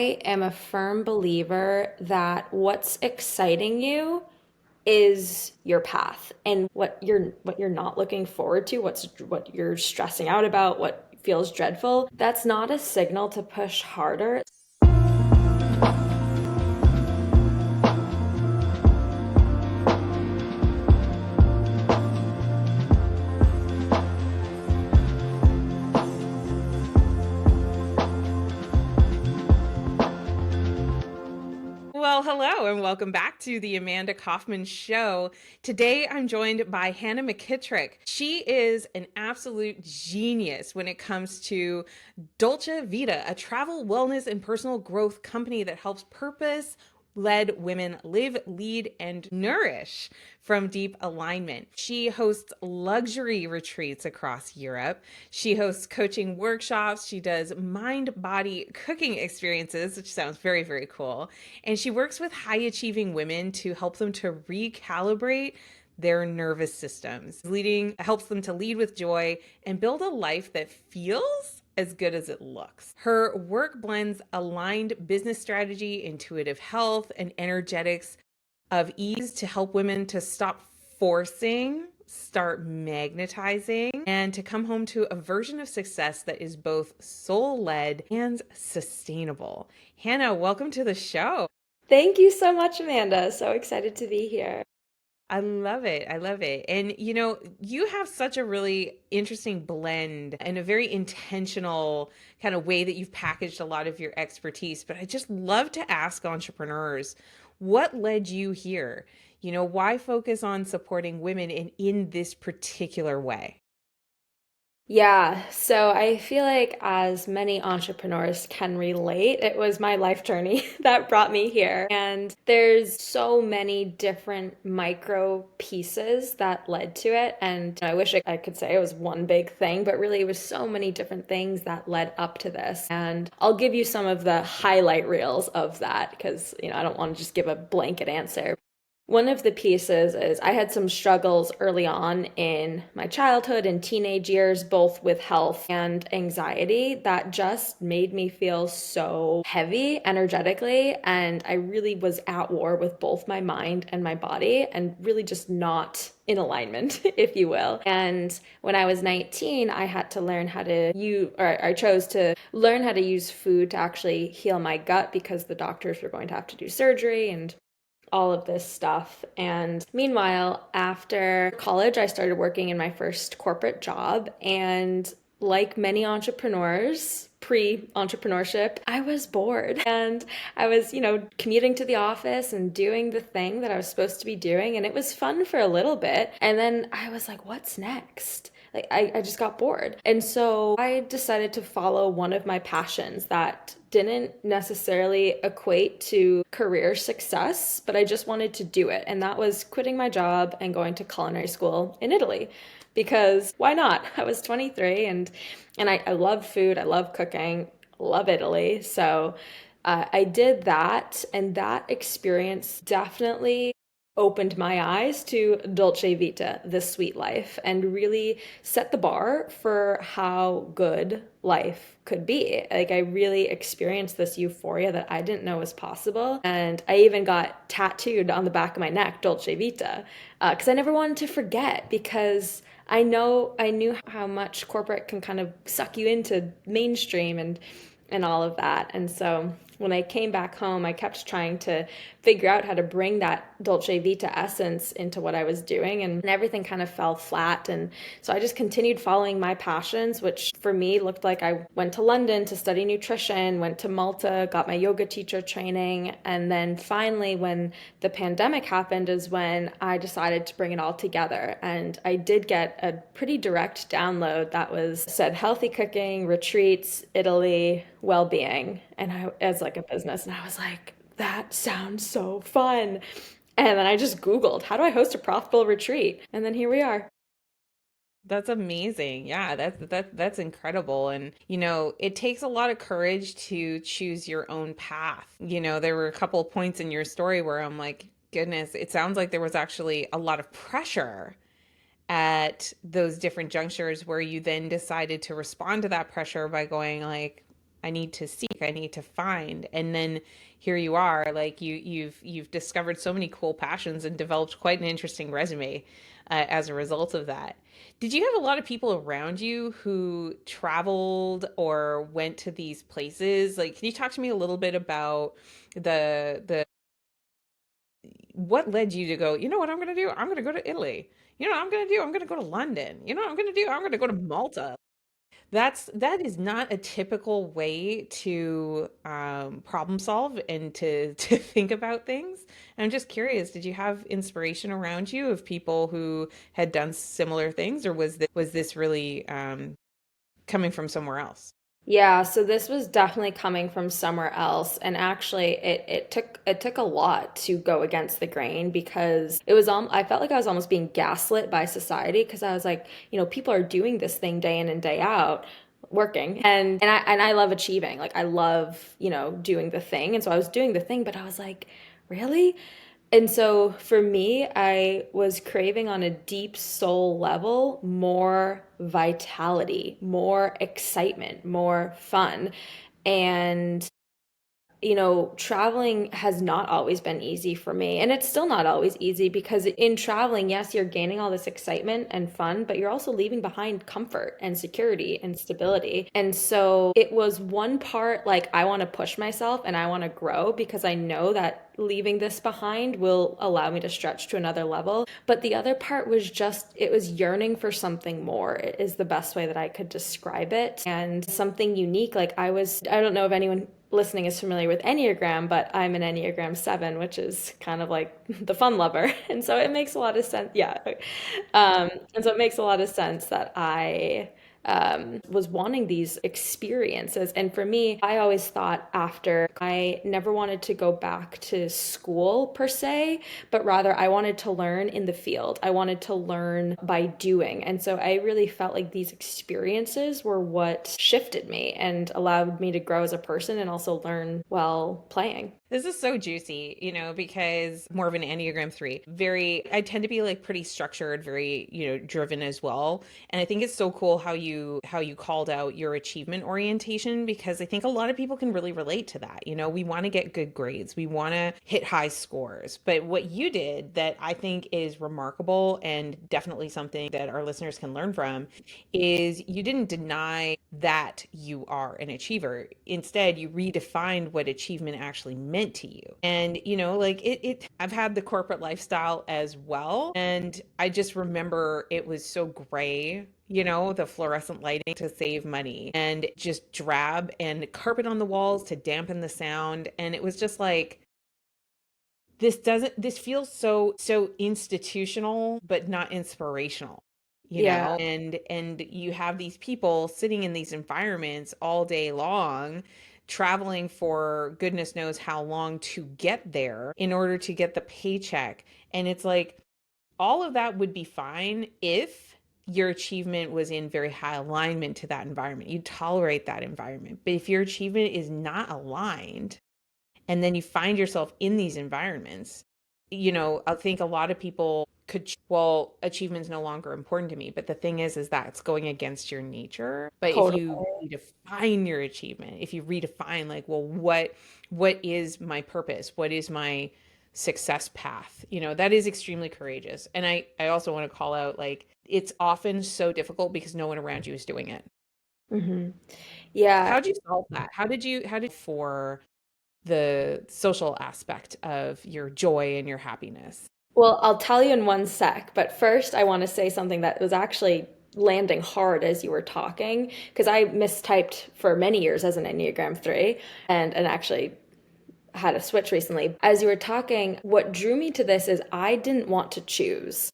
I am a firm believer that what's exciting you is your path, and what you're not looking forward to, what you're stressing out about, what feels dreadful, that's not a signal to push harder. Well, hello and welcome back to the Amanda Kaufman Show. Today I'm joined by Hannah McKitrick. She is an absolute genius when it comes to Dolce Vita, a travel, wellness, and personal growth company that helps purpose led women live, lead, and nourish from deep alignment. She hosts luxury retreats across Europe. She hosts coaching workshops. She does mind body cooking experiences, which sounds very, very cool. And she works with high achieving women to help them to recalibrate their nervous systems. Leading helps them to lead with joy and build a life that feels as good as it looks. Her work blends aligned business strategy, intuitive health, and energetics of ease to help women to stop forcing, start magnetizing, and to come home to a version of success that is both soul led and sustainable. Hannah, welcome to the show. Thank you so much, Amanda. So excited to be here. I love it. I love it. And you have such a really interesting blend and a very intentional kind of way that you've packaged a lot of your expertise. But I just love to ask entrepreneurs, what led you here? Why focus on supporting women in this particular way? Yeah, so I feel like as many entrepreneurs can relate, it was my life journey that brought me here. And there's so many different micro pieces that led to it. And I wish I could say it was one big thing, but really it was so many different things that led up to this. And I'll give you some of the highlight reels of that because, I don't want to just give a blanket answer. One of the pieces is I had some struggles early on in my childhood and teenage years, both with health and anxiety, that just made me feel so heavy energetically. And I really was at war with both my mind and my body and really just not in alignment, if you will. And when I was 19, I had to learn how to use, or I chose to learn how to use food to actually heal my gut because the doctors were going to have to do surgery and all of this stuff. And meanwhile, after college, I started working in my first corporate job. And like many entrepreneurs, pre entrepreneurship, I was bored. And I was, commuting to the office and doing the thing that I was supposed to be doing. And it was fun for a little bit. And then I was like, what's next? Like, I just got bored. And so I decided to follow one of my passions that didn't necessarily equate to career success, but I just wanted to do it. And that was quitting my job and going to culinary school in Italy. Because why not? I was 23 and I love food, I love cooking, love Italy. So I did that, and that experience definitely opened my eyes to Dolce Vita, the sweet life, and really set the bar for how good life could be. Like, I really experienced this euphoria that I didn't know was possible. And I even got tattooed on the back of my neck, Dolce Vita, because I never wanted to forget, because I knew how much corporate can kind of suck you into mainstream and all of that. And so when I came back home, I kept trying to figure out how to bring that Dolce Vita essence into what I was doing, and everything kind of fell flat. And so I just continued following my passions, which for me looked like I went to London to study nutrition, went to Malta, got my yoga teacher training. And then finally, when the pandemic happened, is when I decided to bring it all together. And I did get a pretty direct download that was said healthy cooking, retreats, Italy, well-being, and I as like a business. And I was like, that sounds so fun. And then I just Googled, how do I host a profitable retreat? And then here we are. That's amazing. Yeah, that's incredible. And it takes a lot of courage to choose your own path. There were a couple of points in your story where I'm like, goodness, it sounds like there was actually a lot of pressure at those different junctures where you then decided to respond to that pressure by going like, I need to seek, I need to find. And then here you are, like you've discovered so many cool passions and developed quite an interesting resume as a result of that. Did you have a lot of people around you who traveled or went to these places? Like, can you talk to me a little bit about the what led you to go, you know what I'm going to do? I'm going to go to Italy. You know what I'm going to do? I'm going to go to London. You know what I'm going to do? I'm going to go to Malta. That is not a typical way to problem solve and to to think about things. And I'm just curious, did you have inspiration around you of people who had done similar things, or was this really coming from somewhere else? Yeah, so this was definitely coming from somewhere else, and actually it took a lot to go against the grain because I felt like I was almost being gaslit by society because I was like, people are doing this thing day in and day out, working, and I love achieving. Like I love, doing the thing. And so I was doing the thing, but I was like, really? And so for me, I was craving on a deep soul level more vitality, more excitement, more fun. And traveling has not always been easy for me. And it's still not always easy because in traveling, yes, you're gaining all this excitement and fun, but you're also leaving behind comfort and security and stability. And so it was one part like I want to push myself and I want to grow because I know that leaving this behind will allow me to stretch to another level. But the other part was just, it was yearning for something more, is the best way that I could describe it. And something unique. I don't know if anyone listening is familiar with Enneagram, but I'm an Enneagram 7, which is kind of like the fun lover. And so it makes a lot of sense. Yeah. And so it makes a lot of sense that I was wanting these experiences. And for me, I always thought after I never wanted to go back to school per se, but rather I wanted to learn in the field. I wanted to learn by doing. And so I really felt like these experiences were what shifted me and allowed me to grow as a person and also learn while playing. This is so juicy, because more of an Enneagram 3. I tend to be like pretty structured, very, driven as well. And I think it's so cool how you called out your achievement orientation because I think a lot of people can really relate to that. We want to get good grades. We want to hit high scores. But what you did that I think is remarkable and definitely something that our listeners can learn from is you didn't deny that you are an achiever. Instead, you redefined what achievement actually meant to you. And, like I've had the corporate lifestyle as well. And I just remember it was so gray, the fluorescent lighting to save money and just drab and carpet on the walls to dampen the sound. And it was just like, this feels so institutional but not inspirational, Yeah, and you have these people sitting in these environments all day long, traveling for goodness knows how long to get there in order to get the paycheck. And it's like all of that would be fine if your achievement was in very high alignment to that environment. You tolerate that environment. But if your achievement is not aligned, and then you find yourself in these environments, I think a lot of people could, well, achievement's no longer important to me. But the thing is that it's going against your nature. But if totally. you redefine your achievement, if you redefine like, well, what is my purpose? What is my success path? That is extremely courageous. And I also want to call out, like, it's often so difficult because no one around you is doing it. Hmm. Yeah. How did you solve that? How did for the social aspect of your joy and your happiness? Well, I'll tell you in one sec, but first I want to say something that was actually landing hard as you were talking, because I mistyped for many years as an Enneagram 3 and actually had a switch recently. As you were talking, what drew me to this is I didn't want to choose.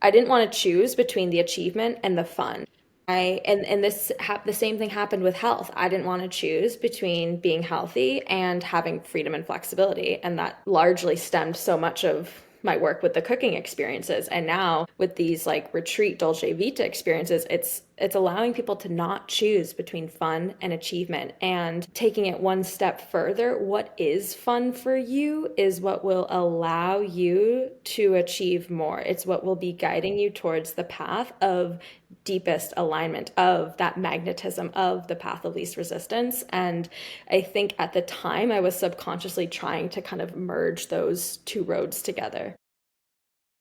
I didn't want to choose between the achievement and the fun. The same thing happened with health. I didn't want to choose between being healthy and having freedom and flexibility, and that largely stemmed so much of my work with the cooking experiences. And now with these like retreat Dolce Vita experiences, it's allowing people to not choose between fun and achievement and taking it one step further. What is fun for you is what will allow you to achieve more. It's what will be guiding you towards the path of deepest alignment of that magnetism of the path of least resistance. And I think at the time I was subconsciously trying to kind of merge those two roads together.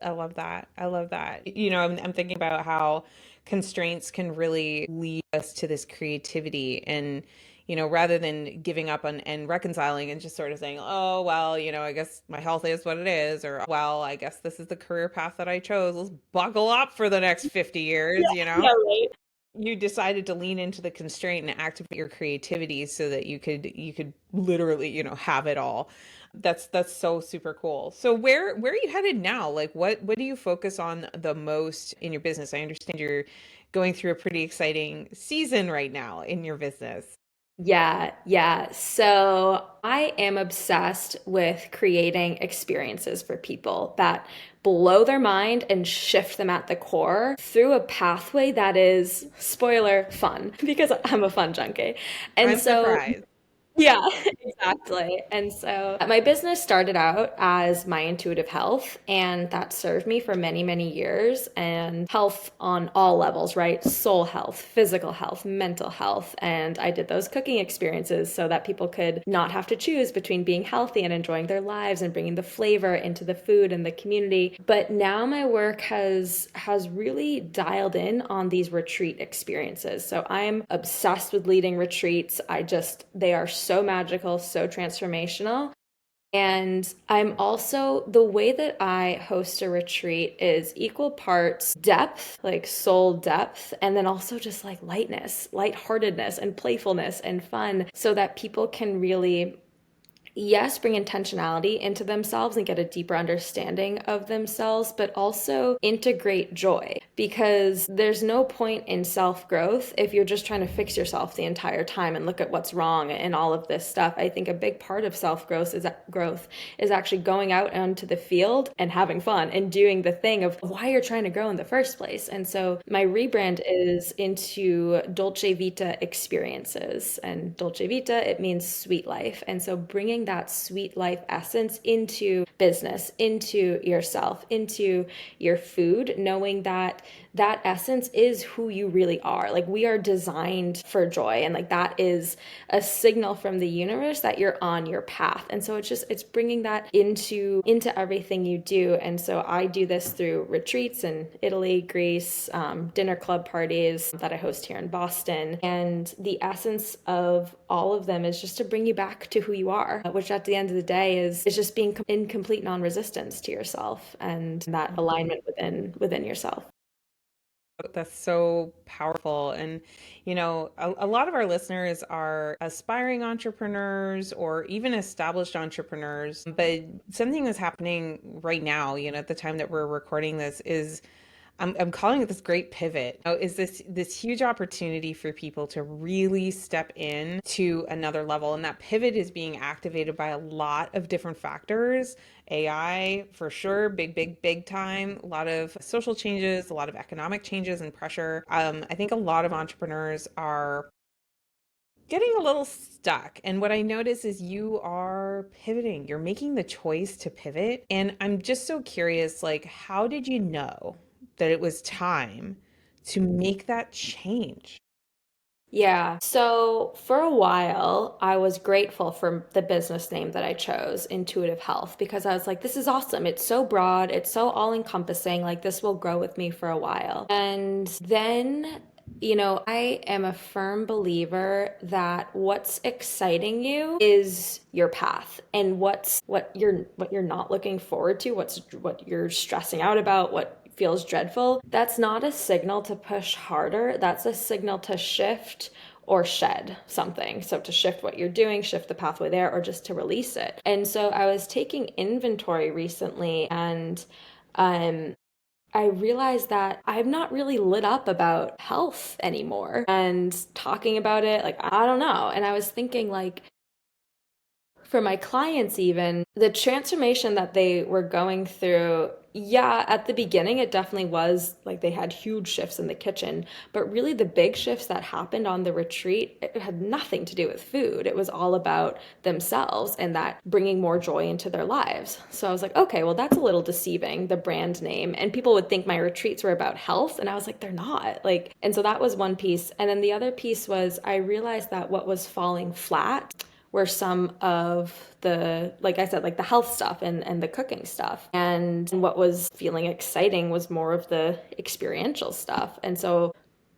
I love that. I love that. I'm thinking about how constraints can really lead us to this creativity and, rather than giving up on and reconciling and just sort of saying, oh, well, I guess my health is what it is, or, well, I guess this is the career path that I chose. Let's buckle up for the next 50 Yeah, years, yeah, right. you decided to lean into the constraint and activate your creativity so that you could literally, have it all. That's so super cool. So where are you headed now? Like what do you focus on the most in your business? I understand you're going through a pretty exciting season right now in your business. Yeah, yeah. So I am obsessed with creating experiences for people that blow their mind and shift them at the core through a pathway that is, spoiler, fun, because I'm a fun junkie. And I'm so surprised. yeah, exactly. And so my business started out as my intuitive health, and that served me for many, many years. And health on all levels, right? Soul health, physical health, mental health. And I did those cooking experiences so that people could not have to choose between being healthy and enjoying their lives and bringing the flavor into the food and the community. But now my work has really dialed in on these retreat experiences. So I'm obsessed with leading retreats. They are so magical, so transformational. And I'm also, the way that I host a retreat is equal parts depth, like soul depth, and then also just like lightness, lightheartedness, and playfulness and fun so that people can really, yes, bring intentionality into themselves and get a deeper understanding of themselves, but also integrate joy because there's no point in self growth if you're just trying to fix yourself the entire time and look at what's wrong and all of this stuff. I think a big part of growth is actually going out onto the field and having fun and doing the thing of why you're trying to grow in the first place. And so my rebrand is into Dolce Vita Experiences, and Dolce Vita, it means sweet life. And so bringing that sweet life essence into business, into yourself, into your food, knowing that that essence is who you really are. Like we are designed for joy, and like that is a signal from the universe that you're on your path. And so it's bringing that into everything you do. And so I do this through retreats in Italy, Greece, dinner club parties that I host here in Boston. And the essence of all of them is just to bring you back to who you are, which at the end of the day is just being in complete non-resistance to yourself and that alignment within yourself. That's so powerful. And, a lot of our listeners are aspiring entrepreneurs or even established entrepreneurs. But something that's happening right now, at the time that we're recording this is I'm calling it this great pivot. Is this huge opportunity for people to really step in to another level, and that pivot is being activated by a lot of different factors. AI for sure, big, big, big time. A lot of social changes, a lot of economic changes and pressure. I think a lot of entrepreneurs are getting a little stuck. And what I notice is you are pivoting. You're making the choice to pivot. And I'm just so curious, like, how did you know that it was time to make that change? Yeah. So for a while, I was grateful for the business name that I chose, Intuitive Health, because I was like, this is awesome. It's so broad, it's so all encompassing. Like, this will grow with me for a while. And then, I am a firm believer that what's exciting you is your path, and what you're not looking forward to, what you're stressing out about, what feels dreadful, that's not a signal to push harder. That's a signal to shift or shed something. So to shift what you're doing, shift the pathway there, or just to release it. And so I was taking inventory recently, and um, I realized that I'm not really lit up about health anymore and talking about it. Like, I don't know. And I was thinking, like, for my clients, even the transformation that they were going through, yeah, at the beginning, it definitely was like they had huge shifts in the kitchen. But really, the big shifts that happened on the retreat, it had nothing to do with food. It was all about themselves and that bringing more joy into their lives. So I was like, okay, well, that's a little deceiving, the brand name. And people would think my retreats were about health. And I was like, they're not. Like, and so that was one piece. And then the other piece was I realized that what was falling flat were some of the, like I said, like the health stuff and the cooking stuff. And what was feeling exciting was more of the experiential stuff. And so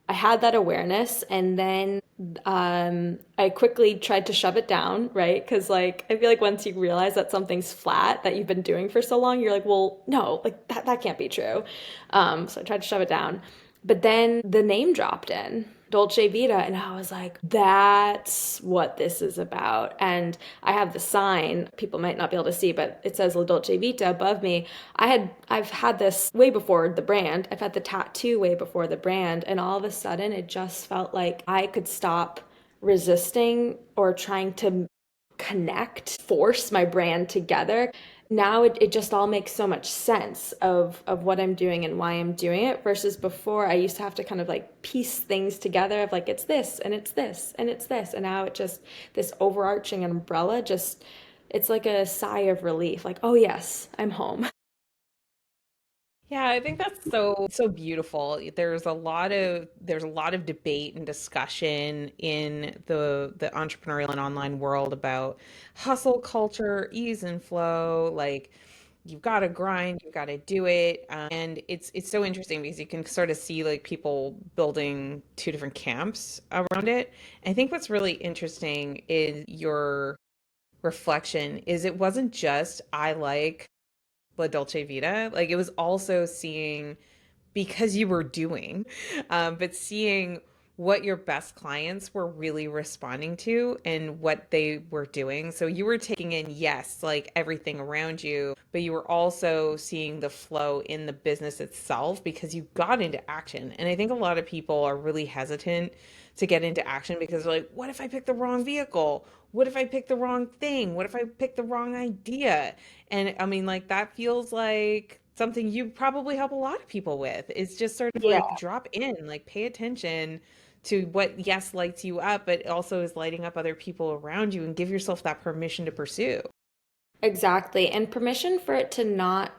I had that awareness, and then I quickly tried to shove it down, right? Because like I feel like once you realize that something's flat that you've been doing for so long, you're like, well, no, like that can't be true. So I tried to shove it down, but then the name dropped in. Dolce Vita, and I was like, that's what this is about. And I have the sign, people might not be able to see, but it says La Dolce Vita above me. I've had this way before the brand. I've had the tattoo way before the brand, and all of a sudden it just felt like I could stop resisting or trying to connect, force my brand together. Now it just all makes so much sense of what I'm doing and why I'm doing it versus before I used to have to kind of like piece things together of like it's this and it's this and it's this, and now it just, this overarching umbrella, just it's like a sigh of relief, like, oh yes, I'm home. Yeah, I think that's so beautiful. There's a lot of debate and discussion in the entrepreneurial and online world about hustle culture, ease and flow, like you've got to grind, you've got to do it. And it's so interesting because you can sort of see like people building two different camps around it. I think what's really interesting is your reflection is it wasn't just I like La Dolce Vita. Like it was also seeing because you were doing, but seeing what your best clients were really responding to and what they were doing. So you were taking in, yes, like everything around you, but you were also seeing the flow in the business itself because you got into action. And I think a lot of people are really hesitant to get into action because they're like, what if I pick the wrong vehicle? What if I pick the wrong thing? What if I pick the wrong idea? And I mean, like, that feels like something you probably help a lot of people with. It's just sort of Yeah, like drop in, like, pay attention to what, yes, lights you up, but also is lighting up other people around you and give yourself that permission to pursue. exactly. And permission for it to not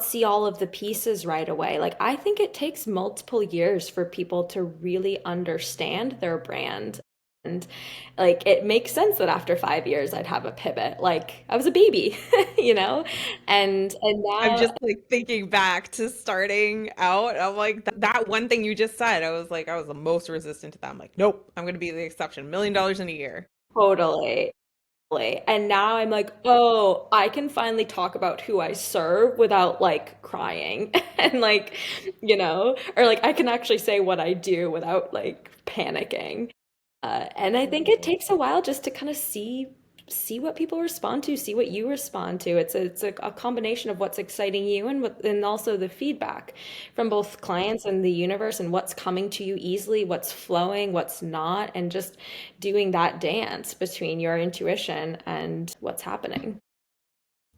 see all of the pieces right away. Like, I think it takes multiple years for people to really understand their brand. And like, it makes sense that after 5 years, I'd have a pivot. Like, I was a baby, you know? And I'm now, just like thinking back to starting out. I'm like, that one thing you just said, I was like, I was the most resistant to that. I'm like, nope, I'm going to be the exception. $1 million in a year. totally. And now I'm like, oh, I can finally talk about who I serve without like crying and like, or like I can actually say what I do without like panicking. And I think it takes a while just to kind of see what people respond to, see what you respond to. It's a combination of what's exciting you and also the feedback from both clients and the universe and what's coming to you easily, what's flowing, what's not, and just doing that dance between your intuition and what's happening.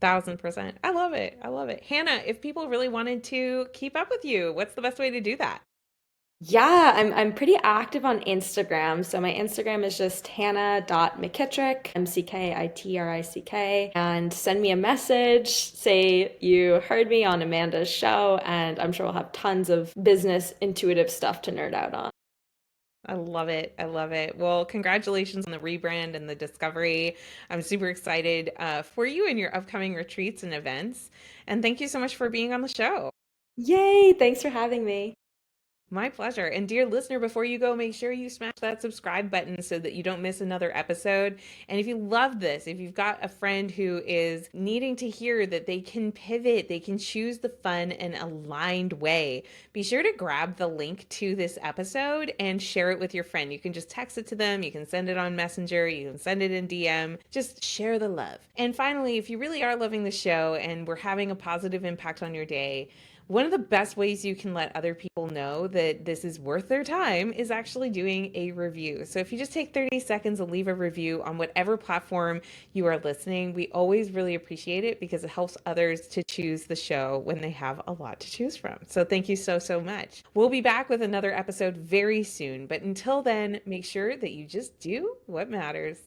1000%. I love it. I love it. Hannah, if people really wanted to keep up with you, what's the best way to do that? Yeah, I'm pretty active on Instagram. So my Instagram is just hannah.mckitrick, McKitrick. And send me a message, say you heard me on Amanda's show, and I'm sure we'll have tons of business intuitive stuff to nerd out on. I love it. I love it. Well, congratulations on the rebrand and the discovery. I'm super excited for you and your upcoming retreats and events. And thank you so much for being on the show. Yay! Thanks for having me. My pleasure. And dear listener, before you go, make sure you smash that subscribe button so that you don't miss another episode. And if you love this, if you've got a friend who is needing to hear that they can pivot, they can choose the fun and aligned way, be sure to grab the link to this episode and share it with your friend. You can just text it to them, you can send it on Messenger, you can send it in DM. Just share the love. And finally, if you really are loving the show and we're having a positive impact on your day, One of the best ways you can let other people know that this is worth their time is actually doing a review. So if you just take 30 seconds and leave a review on whatever platform you are listening, we always really appreciate it because it helps others to choose the show when they have a lot to choose from. So thank you so, so much. We'll be back with another episode very soon. But until then, make sure that you just do what matters.